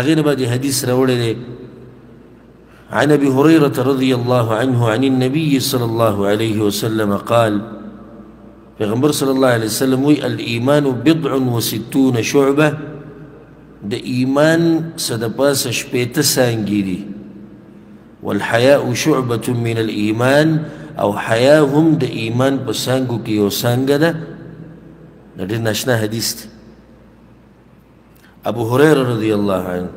غير بعد حديث راوړی عن أبي هريرة رضي الله عنه عن النبي صلى الله عليه وسلم قال پیغمبر صلى الله عليه وسلم وی الإيمان بضع وستون شعبة د ایمان صدپاس شپیته سانګي دي والحياء شعبة من الإيمان او حیا هم د ایمان په سانګو کې یو سانګه ده د ډېر ناشنا حدیث دی ابو هريره رضی الله عنه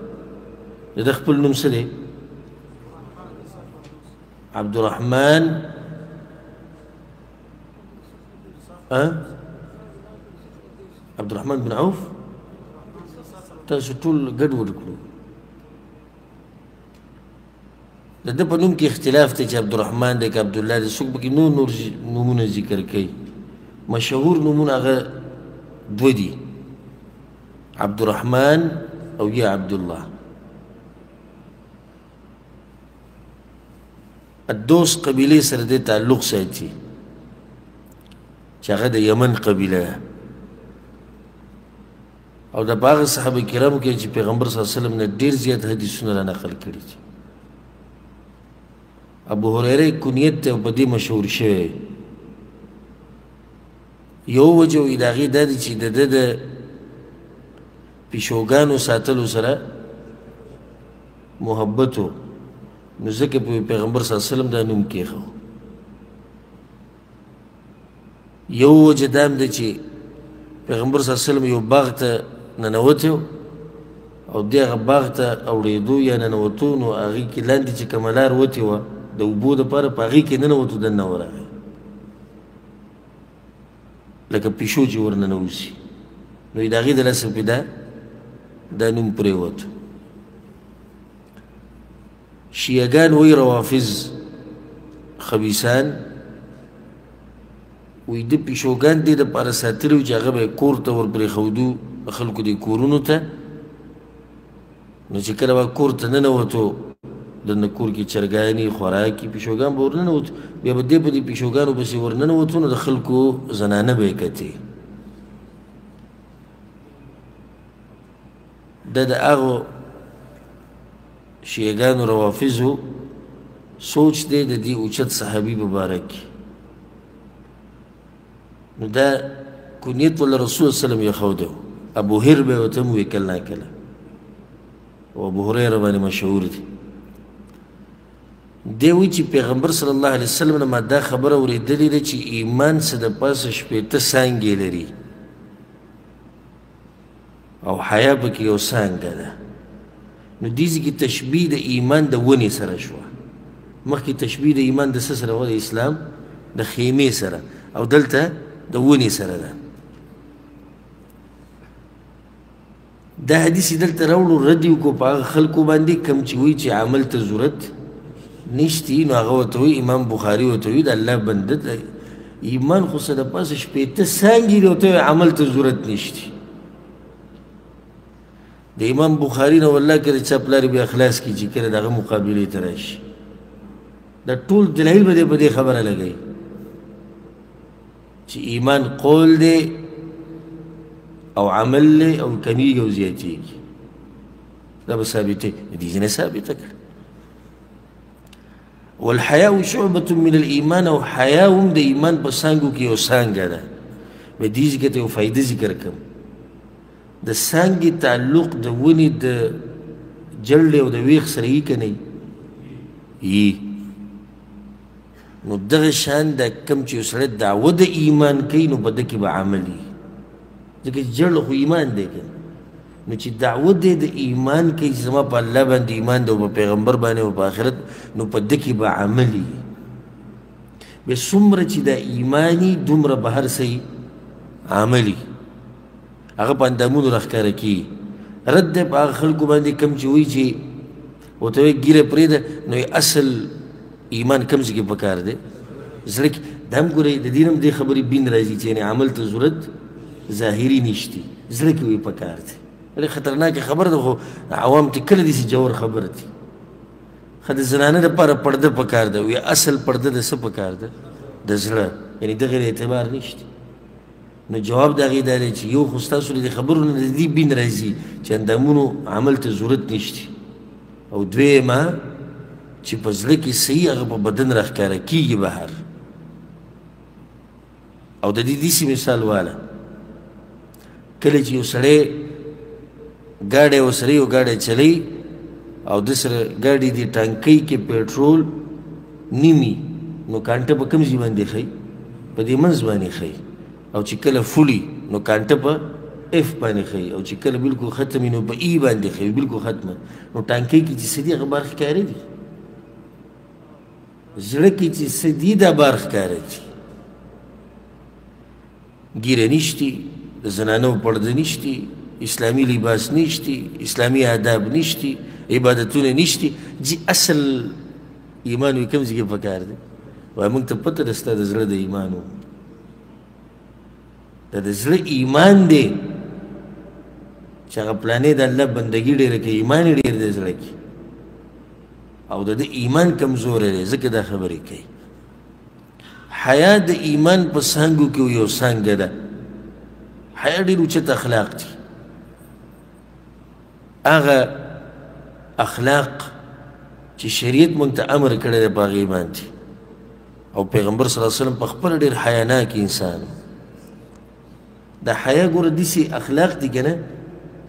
د خپل نوم څه دی عبد الرحمن عبد الرحمن بن عوف تاسو ټول ګډوډ کړو د ده په نوم کې اختلاف دی چې عبدالرحمن دی که عبدالله دی څوک پکې نور نومونه ذکر کوي مشهور نومونه هغه دوه دي عبدالرحمن او یا عبدالله الدوس قبیلې سره دې تعلق ساتي چې هغه د یمن قبیله ده او د هغه صحابه کرامو کې چې پیغمبر صلی الله علیه وسلم نه ډېر زیات حدیثونه را نقل کړي دي ابو هريره کنیت ته په دې مشهور شوی یو وجه یې د هغې دا دی چې د ده د پیشوګانو ساتلو سره محبت و نو ځکه په پیغمبر صلی الله علیه وسلم دا نوم کېښو یو وجه دا هم ده چې پیغمبر صلی الله علیه وسلم یو باغ ته ننوتی او دې هغه باغ ته اوړېدو یا ننوتو نو هغې کې لاندې چې کومه لار وتې وه د اوبو دپاره په هغې کې ننوتو دننه ورغی لکه پیشو چې ورننوځي نو د هغې د لاسه پې دا نوم پرېوتو شیعګان وایي روافظ خبیثان وایي د پیشوګان دې دپاره ساتلي وو چې هغه به یې کور ته ورپرېښودو د خلکو دې کورونو ته نو چې کله به کور ته ننوتو دننه کور کې چرګانې خوراکي پیشوګان به ورننوتو بیا به دې په دې پیشوګانو پسې ورننوتو نو د خلکو زنانه به یې کتې دا د هغو شیعګانو روافظو سوچ دی د دې اوچت صحابي په باره کې نو دا کنیت ولا رسول صلی الله علیه وسلم یې ښوده ابو هر به ورته هم وایي کله ناکله او ابو هریره باندې مشهور دی دی وایي چې پیغمبر صلی الله علیه وسلم نه ما دا خبره اورېدلې ده چې ایمان څه د پاسه شپېته څانګې لري او حیا پکې یو څانګه ده نو دې کې تشبیه د ایمان د ونې سره شوه مخکې تشبیه د ایمان د څه سره وه د اسلام د خیمې سره او دلته د ونې سره ده دا حدیث دلته راوړو رد یې وکړو په هغه خلکو باندې کوم چې وایي چې عمل ته ضرورت نشتی نو هغه ورته وایي امام بخاري ورته وایي د الله بنده د ایمان خو څه د پاسه شپېته څانګې دي ورته وایي عمل ته ضرورت نشتی د امام بخاري نه والله کله چا پلار بیا خلاص کړي چې کله د هغه مقابلې ته راشي دا ټول دلایل به په دې خبره لګوي چې ایمان قول دی او عمل دی او کمیږي او زیاتېږي دا به ثابتې دې ځینې ثابته کړه والحیاء شعبة من الایمان او حیا هم د ایمان په څانګو کې یو څانګه ده به دې ځای کې ته یو فایده ذکر کړم د څانګې تعلق د ونې د جلډې او د ویښ سره یي که نه یي نو دغه شان د کوم چې یو سړی دعوه د ایمان کوي نو په ده کې به عمل وي ځکه چې جړ خو ایمان دی که نو چې دعوه دی د ایمان کوي چې زما په الله باندې ایمان دی او په پیغمبر باندې او په آخرت نو په ده کې به عمل وي بیا څومره چې دا ایماني دومره به هر څه عملي هغه په اندامونو راښکاره کېږي رد دی په هغه خلکو باندې کوم چې وایي چې ورته وایي ږیره پرېږده نو اصل ایمان کم ځای کې پکار دی زړه کې دا هم ګورئ د دې نه هم دې خبرې بین راځي چې یعنې عمل ته ضرورت ظاهري نشتی زړه کې وایي پکار دی ولې خطرناکه خبره ده خو عوام ته کله داسې جوور خبره دي ښه د زنانه دپاره پرده پکار ده وایي اصل پرده د څه پکار ده د زړه یعنې دغې اعتبار نشته نو جواب د هغې دا دی چې یو خو ستاسو له دې خبرو نه د دې بین راځي چې اندامونو عمل ته ضرورت نشته او دویمه چې په زړه کې صحیح هغه په بدن راښکاره کېږي بهر او د دې داسې مثال واله کله چې یو سړی ګاډی ورسره یو ګاډی چلی او د سره ګاډي دې ټانکۍ کې پیټرول نیمي نو کانټه په کوم ځای باندې ښایي په دې منځ باندې ښایي او چې کله فولي نو کانټه په اف باندې ښایي او چې کله بلکل ختم نو په ای باندې ښایي بلکل ختمه نو ټانکۍ کې چې څه دي هغه بار ښکاري دي زړه کې چې څه دي دا بار ښکاره دي ګیره نشتي د زنانو پرده نشتي اسلامي لباس نشتي اسلامي آداب نشتي عبادتونه نشتي جی اصل ایمان وي کوم ځای کې پکار دی وایي موږ ته پته ده ستا د زړه د ایمان و دا د زړه ایمان دی چې هغه پلانې د الله بندګي ډېره کوي ایمان یې ډېر دی زړه کې او د ده ایمان کمزوری دی ځکه دا خبرې کوي حیا د ایمان په څانګو کې یو څانګه ده حیا ډېر اوچت اخلاق دي هغه اخلاق چې شریعت موږ ته امر کړی دی په هغې باندې او پیغمبر صلی الله علیه وسلم په خپله ډېر حیاناک انسان دا حیا ګوره داسې اخلاق دي که نه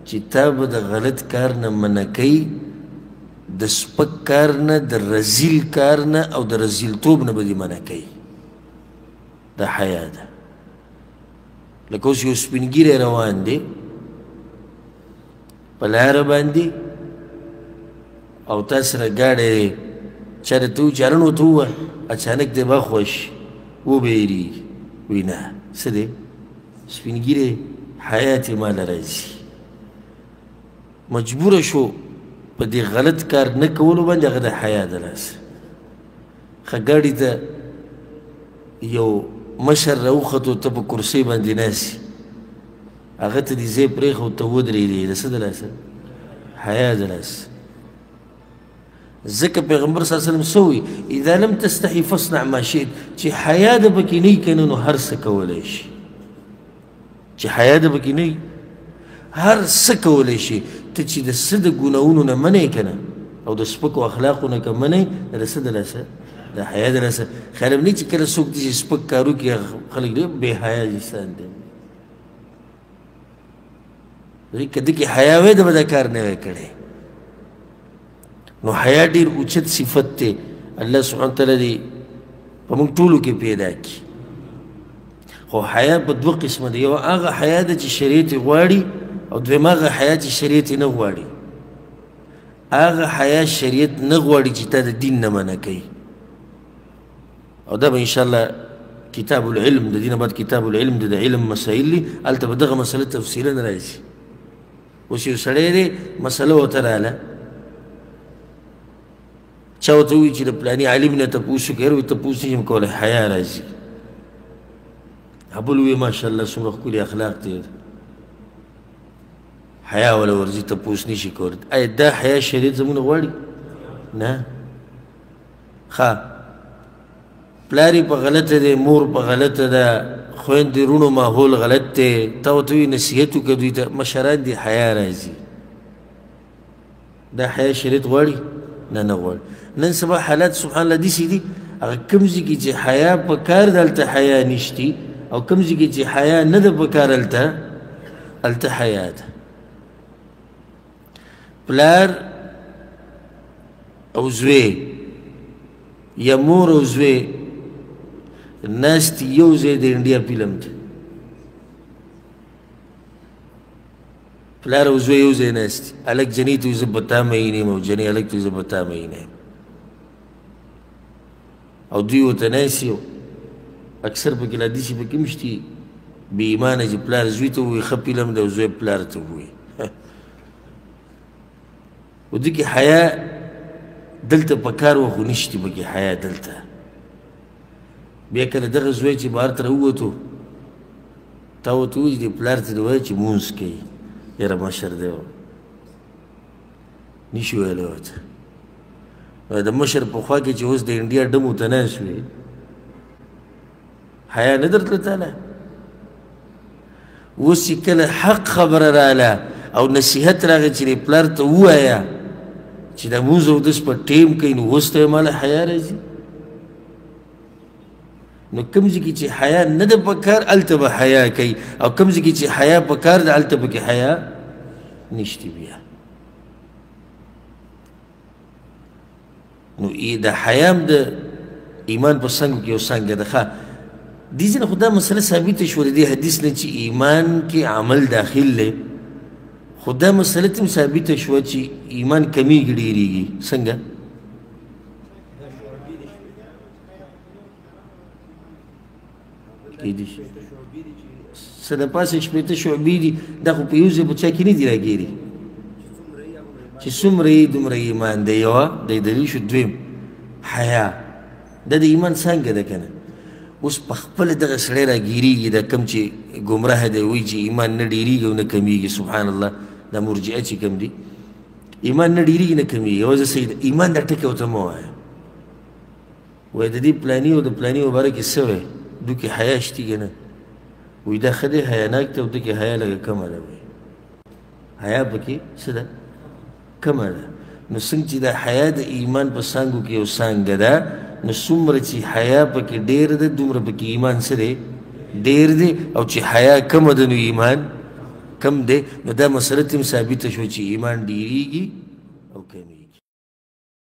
چې تا به د غلط کار نه منع کوي د سپک کار نه د رذیل کار نه او د رذیلتوب نه به دې منع کوي دا حیا ده لکه اوس یو سپین ږیری روان دی په لاره باندې او تا سره ګاډی چا درته ووایي چې هلن ورته ووایه اچانک دی بخوش وبهېرېږي وایي نه څه دی سپین ږیری حیات یې ماله راځي مجبوره شو په دې غلط کار نه کولو باندې هغه د حیا د لاسه ښه ګاډي ته یو مشر راوخته ته په کرسۍ باندې ناستي هغه ته دې ځای پرېښود ته ودرېدې د څه د لاسه حیا د لاسه ځکه پیغمبر صلی الله علیه وسلم څه وایي اذا لم تستحي فاصنع ما شئت چې حیا د پکې نه وي که نه نو هر څه کولی شي چې حیا د پکې نه وي هر څه کولی شي ته چې د څه د ګناهونو نه منې که نه او د سپکو اخلاقو نه که منې د څه د لاسه د حیا د لاسه خیال هم نه چې کله څوک دي چې سپک کار وکړي خلک ډېر بې حیا انسان دی که ده کې حیا وی د به دا کار نه وی کړی نو حیا ډېر اوچت صفت دی الله سبحانه تعالی دې په موږ ټولو کې پیدا کړي خو حیا په دوه قسمه ده یو هغه حیا ده چې شریعت یې غواړي او دویم هغه حیا چې شریعت یې نه غواړي هغه حیا شریعت نه غواړي چې تا د دین نه منع کوي او دا به انشاءالله کتاب العلم د دې نه بعد کتاب العلم د علم مسایل دي هلته به دغه مسله تفصیلا راځي اوس یو سړی دی مسله ورته راغله چا ورته ووایي چې د پلاني عالم نه تپوس وکړه یاره وایي تپوس نشم کولی حیا راځي بل ووایي ماشاءالله څومره ښکلي اخلاق دی حیا ولا ورځي تپوس نشي کولی آیا دا حیا شریعت زموږ نه غواړي نه ښه پلار یې په غلطه دی مور په غلطه ده خویندې وروڼو ماحول غلط دی تا ورته وایي نصیحت وکړه دوی ته مشران دي حیا راځي دا حیا شریعت غواړي نه نه غواړي نن سبا حالات سبحان الله داسې دي هغه کوم ځای کې چې حیا په کار ده هلته حیا نشتي او کوم ځای کې چې حیا نه ده په کار هلته حیا ده پلار او زوی یا مور او زوی ناستي یو ځای د انډیا فلم دی پلار او زوی یو ځای ناستي هلک جنۍ ته وایي زه به تا میین یم او جنۍ هلک ته وایي زه به تا میینه یم او دوی ورته ناست یو اکثر پکې لا داسې پکې هم شتي بې ایمانه چې پلار زوی ته ووایي ښه فلم دی او زوی پلار ته ووایي و دې کې حیا دلته په کار و خو نشتي پکې حیا دلته بیا کله دغه زوی چې بهر ته راووتو تا ورته ووایي چې پلار ته دې وایه چې مونځ کوي یاره مشر دی نشي ویلی ورته د مشر په خوا کې چې اوس د انډیا ډمو ته ناست وي حیا نه درتله تاله اوس چې کله حق خبره راله او نصیحت راغی چې پلار ته ووایه چې دا مونځ اودس په ټیم کوي نو اوس ته یې ماله حیا راځي نو کوم ځای کې چې حیا نه ده پکار هلته به حیا کوي او کوم ځای کې چې حیا پکار ده هلته پکې حیا نشته بیا نو د حیا هم د ایمان په څنګ کې یو څانګه ده ښه دې ځای نه خو دا مسله ثابته شوه د دې حدیث نه چې ایمان کې عمل داخل دی خو دا مسله هم ثابته شوه چې ایمان کمیږي ډېرېږي څنګه کیدای شي څه د پاسه شپېته شعبې دي دا خو په یو ځای په چا کې نه دي راګیري چې څومره یې دومره ایمان دی یوه دی دلیل شو دویم حیا دا د ایمان څانګه ده که نه اوس په خپله دغه سړی راګیرېږي دا کوم چې ګمراه دی وایي چې ایمان نه ډېرېږي او نه کمیږي سبحان الله دا مرجعه چې کوم دي ایمان نه ډېرېږي نه کمیږي یوازې صحیح ده ایمان دا ټکي ورته مه وایه وایي د دې پلاني او د پلاني په باره کې څه وایي دو کې حیا شته که نه وایي دا ښه دی حیاناک ته او ده کې حیا لږه کمه ده وایي حیا پکې څه ده کمه ده نو څنګه چې دا حیا د ایمان په څانګو کې یو څانګه ده نو څومره چې حیا پکې ډېر ده دومره پکې ایمان څه دی ډېر دی او چې حیا کمه ده نو ایمان کم دی نو دا مسله هم ثابته شوه چې ایمان ډېرېږي او کمیږي